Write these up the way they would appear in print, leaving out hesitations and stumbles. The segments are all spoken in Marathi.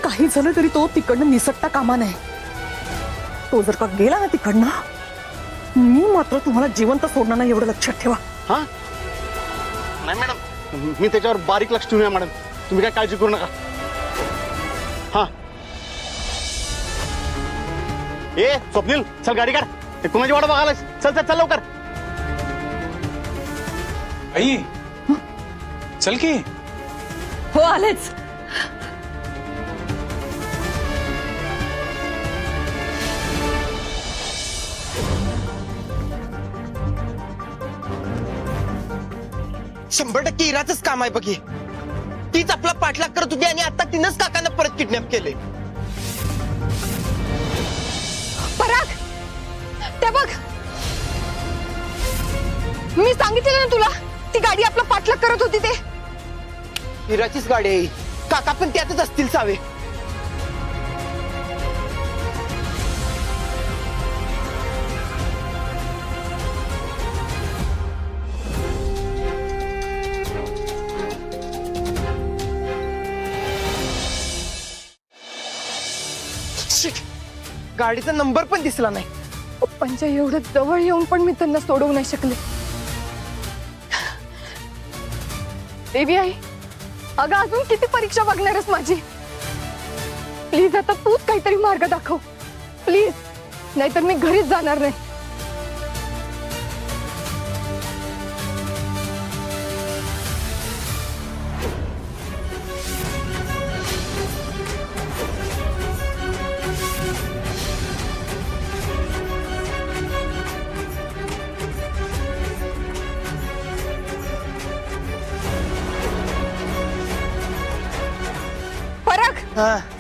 काही झालं तरी तो तिकडनं निसटता कामा नये. तो जर का गेला ना तिकडनं, मी मात्र तुम्हाला जिवंत सोडणार नाही, एवढं लक्षात ठेवा. हा नाही मॅडम, मी त्याच्यावर बारीक लक्ष ठेवूया मॅडम, तुम्ही काय काळजी करू नका. हा ए स्वप्नील, चल गाडी काढ. ते कुणाची वाट बघायला? चल चल चल लवकर. आई चल की. हो आलेच. शंभर टक्के इराचंच काम आहे बघी. तीच आपला पाठलाग करत होती आणि आता तिनंच काकांना परत किडनॅप केले. पराग, ते बघ, मी सांगितलं ना तुला, ती गाडी आपला पाठलाग करत होती. ते इराचीच गाडी आहे. काका पण त्यातच असतील सावे. शिट, गाडीचा नंबर पण दिसला नाही. पप्पांच्या एवढं जवळ येऊन पण मी त्यांना सोडवू नाही शकले. देवी आई, अगं अजून किती परीक्षा बघणारच माझी? प्लीज आता तूच काहीतरी मार्ग दाखव प्लीज, नाहीतर मी घरीच जाणार नाही.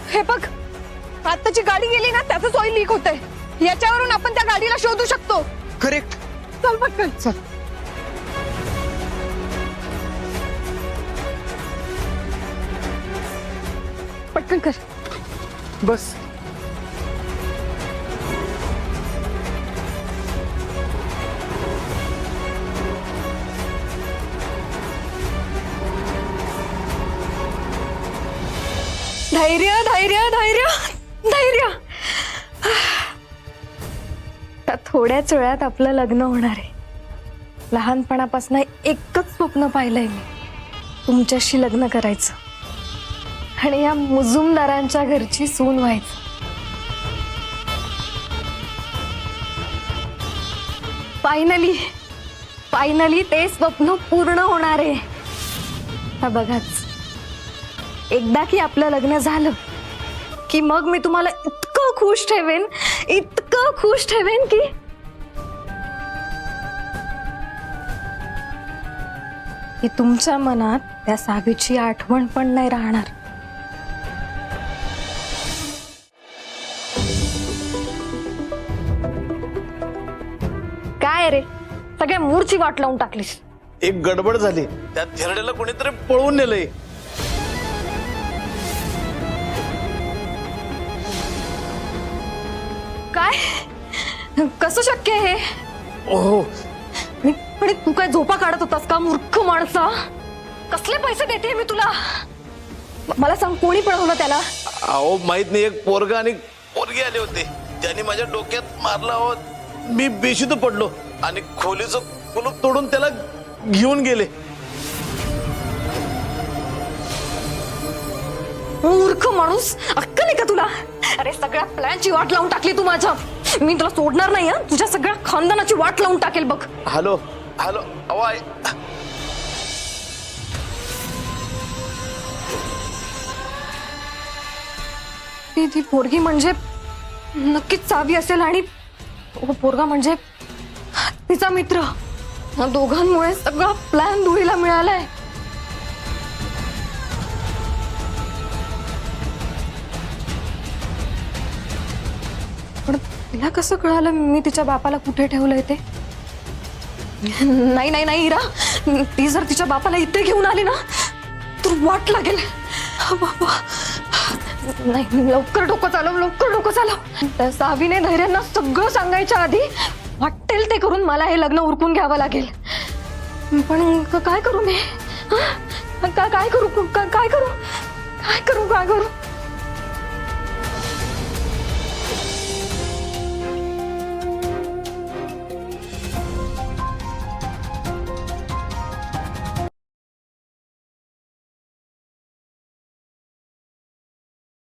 हे बघ, आताची गाडी गेली ना, त्याच ऑइल लीक होतंय. याच्यावरून आपण त्या गाडीला शोधू शकतो. करेक्ट. चल पटकन. चल. पटकन कर. बस. धैर्य धैर्य धैर्य धैर्य. त्या थोड्याच वेळात आपलं लग्न होणार आहे. लहानपणापासून एकच स्वप्न पाहिलंय मी, तुमच्याशी लग्न करायचं आणि या मुजुमदारांच्या घरची सून व्हायचं. फायनली फायनली ते स्वप्न पूर्ण होणार आहे. हा बघाच, एकदा की आपलं लग्न झालं की मग मी तुम्हाला इतकं खुश ठेवेन, इतकं खुश ठेवेन की तुमच्या मनात त्या सावीची आठवण पण नाही राहणार. काय रे, सगळ्या मूडची वाट लावून टाकलीस. एक गडबड झाली, त्या थेरड्याला कोणीतरी पळवून नेलंय. काय, कसं शक्य आहे हे? ओहो, आणि तू काय झोपा काढत होतास का, मूर्ख माणसा? कसले पैसे देते मी तुला? मला सांग, कोणी पळवलं त्याला? अहो माहित नाही, एक पोरगा आणि पोरगी आले होते. त्यांनी माझ्या डोक्यात मारला आहोत. मी बेशुद्ध पडलो आणि खोलीचं कुलूप तोडून त्याला घेऊन गेले. मूर्ख माणूस, अक्कल आहे का तुला? अरे सगळ्या प्लॅनची वाट लावून टाकली तू माझ्या. मी तुला सोडणार नाही. तुझ्या सगळ्या खानदानाची वाट लावून टाकेल बघ. हॅलो हॅलो, अहो आई. ती पोरगी म्हणजे नक्कीच सावी असेल आणि तो पोरगा म्हणजे तिचा मित्र. या दोघांमुळे सगळा प्लॅन धुळीला मिळालाय. पण तिला कसं कळालं मी तिच्या बापाला कुठे ठेवलंय ते? नाही नाही नाही इरा, ती जर तिच्या बापाला इथे घेऊन आली ना तर वाट लागेल. बाबा नाही, लवकर डोकं चालव, लवकर डोकं चालव. त्या सावीने धैर्यांना सगळं सांगायच्या आधी वाटेल ते करून मला हे लग्न उरकून घ्यावं लागेल. पण काय करू मी? काय करू, काय करू, काय करू, काय करू?